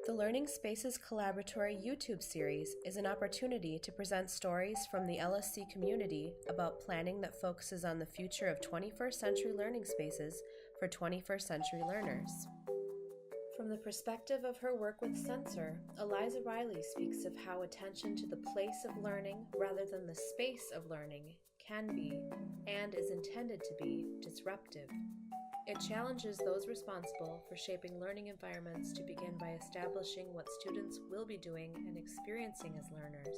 The Learning Spaces Collaboratory YouTube series is an opportunity to present stories from the LSC community about planning that focuses on the future of 21st century learning spaces for 21st century learners. From the perspective of her work with SENCER, Eliza Reilly speaks of how attention to the place of learning rather than the space of learning can be, and is intended to be, disruptive. It challenges those responsible for shaping learning environments to begin by establishing what students will be doing and experiencing as learners,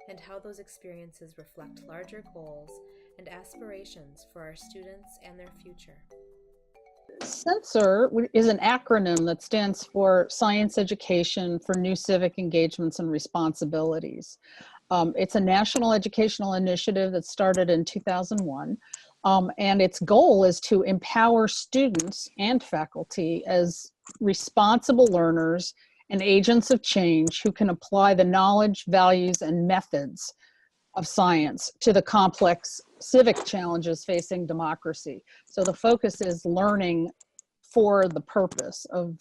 and how those experiences reflect larger goals and aspirations for our students and their future. SENCER is an acronym that stands for Science Education for New Civic Engagements and Responsibilities. It's a national educational initiative that started in 2001. And its goal is to empower students and faculty as responsible learners and agents of change who can apply the knowledge, values, and methods of science to the complex civic challenges facing democracy. So the focus is learning for the purpose of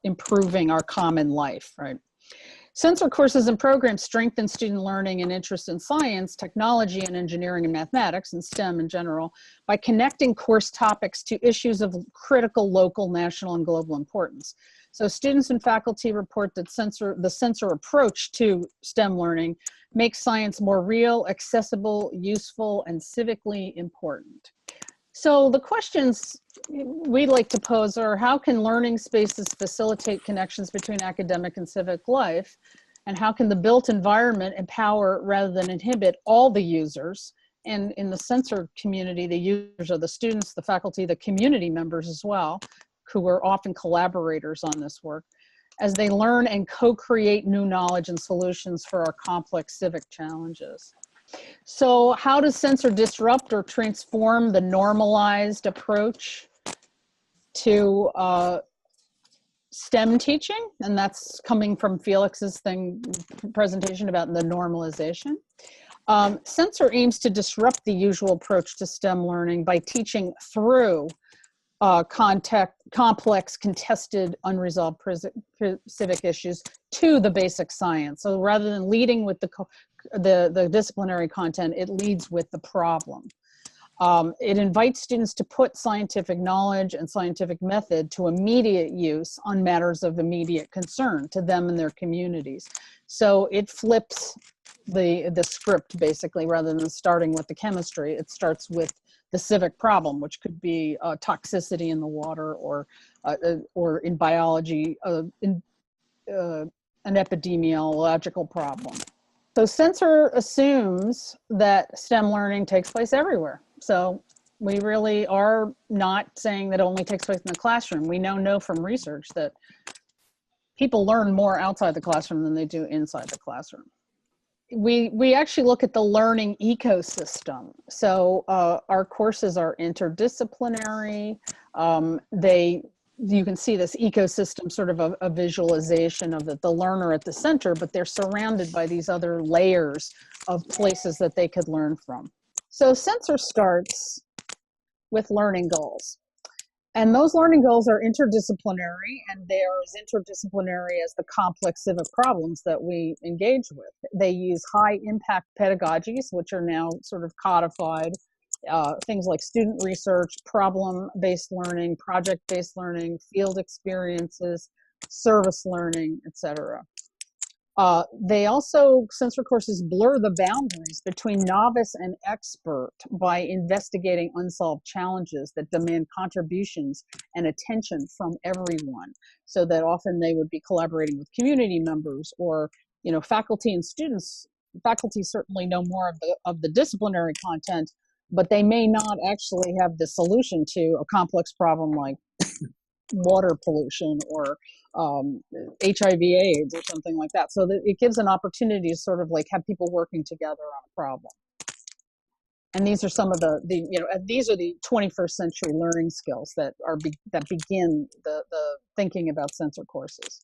improving our common life, right? SENCER courses and programs strengthen student learning and interest in science, technology, and engineering and mathematics, and STEM in general, by connecting course topics to issues of critical local, national, and global importance. So students and faculty report that the SENCER approach to STEM learning makes science more real, accessible, useful, and civically important. So the questions we like to pose are, how can learning spaces facilitate connections between academic and civic life? And how can the built environment empower rather than inhibit all the users? And in the SENCER community, the users are the students, the faculty, the community members as well, who are often collaborators on this work, as they learn and co-create new knowledge and solutions for our complex civic challenges. So how does SENCER disrupt or transform the normalized approach to STEM teaching? And that's coming from Felix's presentation about the normalization. SENCER aims to disrupt the usual approach to STEM learning by teaching through complex, contested, unresolved civic issues to the basic science. So rather than leading with the disciplinary content, it leads with the problem. It invites students to put scientific knowledge and scientific method to immediate use on matters of immediate concern to them and their communities. So it flips the script, basically. Rather than starting with the chemistry, it starts with the civic problem, which could be toxicity in the water, or in biology, an epidemiological problem. So SENCER assumes that STEM learning takes place everywhere. So we really are not saying that it only takes place in the classroom. We now know from research that people learn more outside the classroom than they do inside the classroom. We actually look at the learning ecosystem. So our courses are interdisciplinary. You can see this ecosystem, sort of a visualization of the learner at the center, but they're surrounded by these other layers of places that they could learn from. So SENCER starts with learning goals. And those learning goals are interdisciplinary, and they are as interdisciplinary as the complex civic problems that we engage with. They use high impact pedagogies, which are now sort of codified. Things like student research, problem-based learning, project-based learning, field experiences, service learning, etc. They also, SENCER courses blur the boundaries between novice and expert by investigating unsolved challenges that demand contributions and attention from everyone. So that often they would be collaborating with community members, or faculty and students. Faculty certainly know more of the disciplinary content, but they may not actually have the solution to a complex problem like water pollution or HIV/AIDS or something like that. So that it gives an opportunity to sort of like have people working together on a problem. And these are some of these are the 21st century learning skills that begin the thinking about SENCER courses.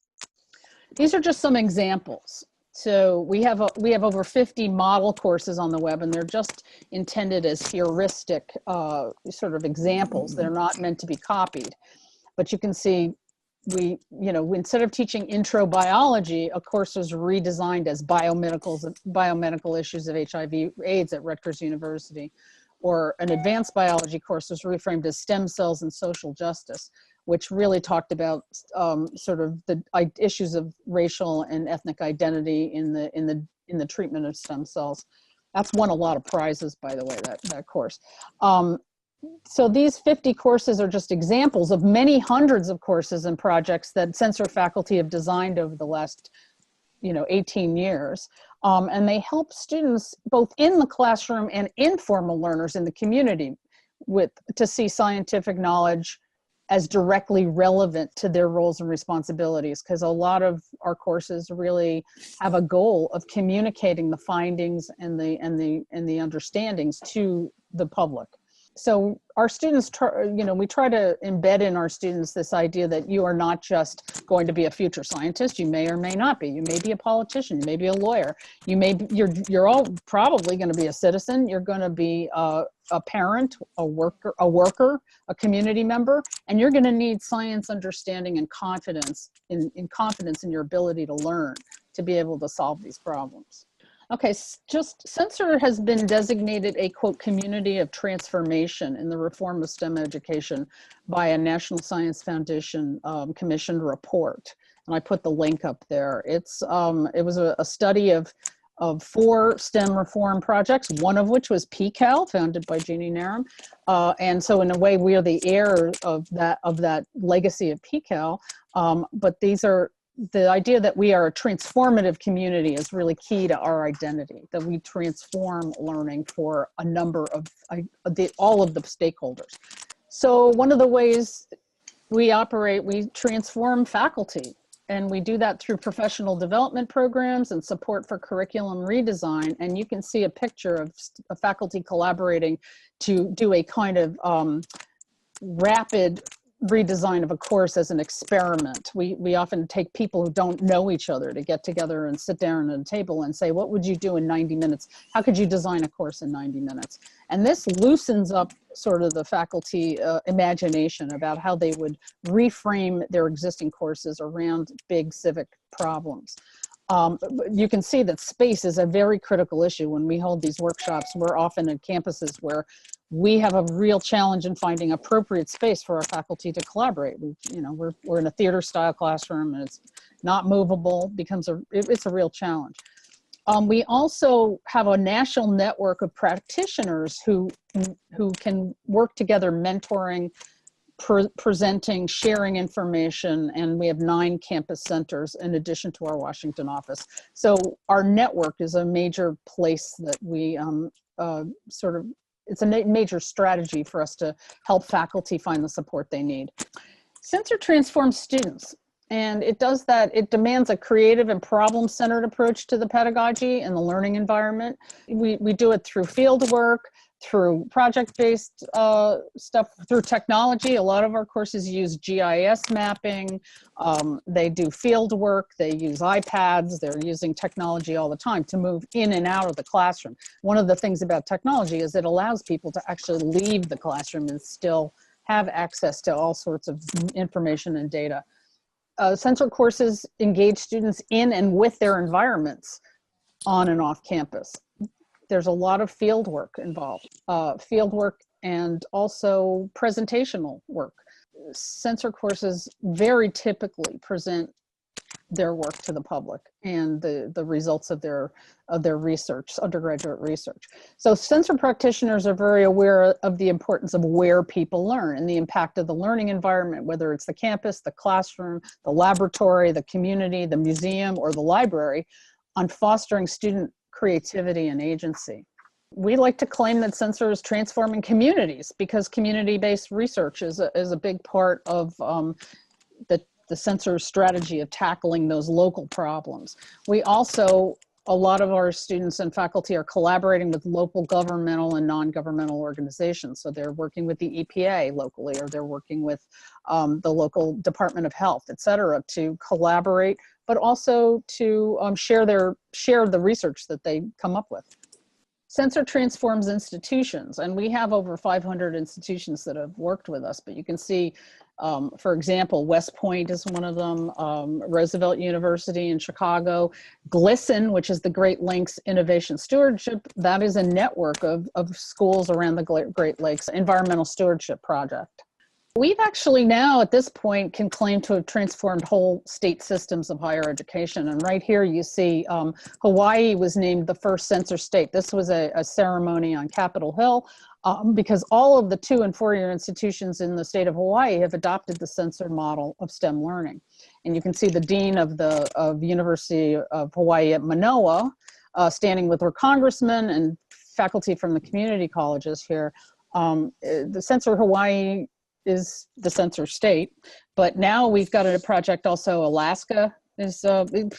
These are just some examples. So we have over 50 model courses on the web, and they're just intended as heuristic sort of examples. They're not meant to be copied. But you can see instead of teaching intro biology, a course was redesigned as biomedical issues of HIV/AIDS at Rutgers University, or an advanced biology course was reframed as stem cells and social justice, which really talked about sort of the issues of racial and ethnic identity in the treatment of stem cells. That's won a lot of prizes, by the way, that course. So these 50 courses are just examples of many hundreds of courses and projects that SENCER faculty have designed over the last 18 years. And they help students both in the classroom and informal learners in the community to see scientific knowledge as directly relevant to their roles and responsibilities, because a lot of our courses really have a goal of communicating the findings and the understandings to the public. So our students, we try to embed in our students this idea that you are not just going to be a future scientist. You may or may not be. You may be a politician. You may be a lawyer. You're all probably going to be a citizen. You're going to be a parent, a worker, a community member, and you're going to need science understanding and confidence in your ability to learn to be able to solve these problems. Okay, SENCER has been designated a, quote, community of transformation in the reform of STEM education by a National Science Foundation commissioned report. And I put the link up there. It was a study of 4 STEM reform projects, one of which was PCAL, founded by Jeannie Narum. And so in a way, we are the heir of that legacy of PCAL. But the idea that we are a transformative community is really key to our identity, that we transform learning for a number of all of the stakeholders. So one of the ways we operate, we transform faculty, and we do that through professional development programs and support for curriculum redesign. And you can see a picture of a faculty collaborating to do a kind of rapid redesign of a course as an experiment. We often take people who don't know each other to get together and sit down at a table and say, what would you do in 90 minutes? How could you design a course in 90 minutes? And this loosens up sort of the faculty imagination about how they would reframe their existing courses around big civic problems. You can see that space is a very critical issue. When we hold these workshops, we're often at campuses where we have a real challenge in finding appropriate space for our faculty to collaborate. We're in a theater style classroom, and it's not movable, it's a real challenge. We also have a national network of practitioners who can work together, mentoring, presenting, sharing information, and we have 9 campus centers in addition to our Washington office. So our network is a major place that we it's a major strategy for us to help faculty find the support they need. SENCER transforms students, and it does that. It demands a creative and problem-centered approach to the pedagogy and the learning environment. We do it through field work, through project-based stuff, through technology. A lot of our courses use GIS mapping. They do field work. They use iPads. They're using technology all the time to move in and out of the classroom. One of the things about technology is it allows people to actually leave the classroom and still have access to all sorts of information and data. SENCER courses engage students in and with their environments on and off campus. There's a lot of field work involved, and also presentational work. SENCER courses very typically present their work to the public and the results of their research, undergraduate research. So SENCER practitioners are very aware of the importance of where people learn and the impact of the learning environment, whether it's the campus, the classroom, the laboratory, the community, the museum, or the library, on fostering student creativity and agency. We like to claim that SENCER is transforming communities because community-based research is a big part of the SENCER strategy of tackling those local problems. We also, a lot of our students and faculty are collaborating with local governmental and non-governmental organizations. So they're working with the EPA locally, or they're working with the local Department of Health, et cetera, to collaborate, but also to share the research that they come up with. SENCER transforms institutions, and we have over 500 institutions that have worked with us, but you can see For example, West Point is one of them, Roosevelt University in Chicago, GLISTEN, which is the Great Lakes Innovation Stewardship, that is a network of schools around the Great Lakes Environmental Stewardship Project. We've actually now, at this point, can claim to have transformed whole state systems of higher education. And right here you see Hawaii was named the first SENCER state. This was a ceremony on Capitol Hill because all of the 2- and 4-year institutions in the state of Hawaii have adopted the SENCER model of STEM learning. And you can see the dean of the University of Hawaii at Manoa standing with her congressman and faculty from the community colleges here. The SENCER Hawaii is the SENCER state, but now we've got a project also. Alaska is,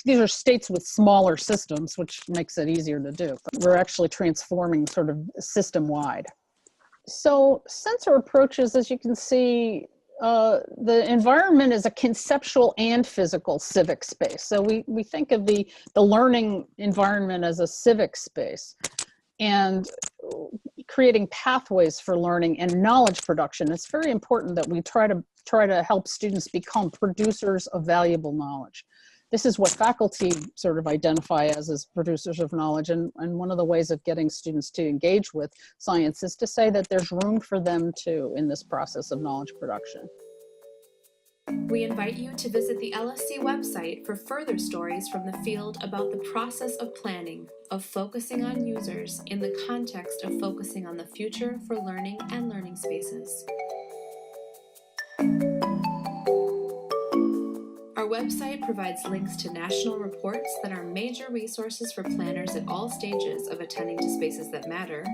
these are states with smaller systems, which makes it easier to do. But we're actually transforming sort of system-wide. So SENCER approaches, as you can see, the environment is a conceptual and physical civic space. So we think of the learning environment as a civic space, and creating pathways for learning and knowledge production. It's very important that we try to help students become producers of valuable knowledge. This is what faculty sort of identify as producers of knowledge. And one of the ways of getting students to engage with science is to say that there's room for them too in this process of knowledge production. We invite you to visit the LSC website for further stories from the field about the process of planning, of focusing on users in the context of focusing on the future for learning and learning spaces. Our website provides links to national reports that are major resources for planners at all stages of attending to Spaces That Matter,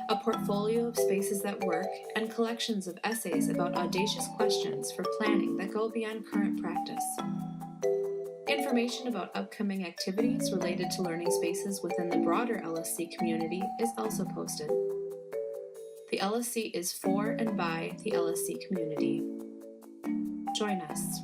a portfolio of spaces that work, and collections of essays about audacious questions for planning that go beyond current practice. Information about upcoming activities related to learning spaces within the broader LSC community is also posted. The LSC is for and by the LSC community. Join us.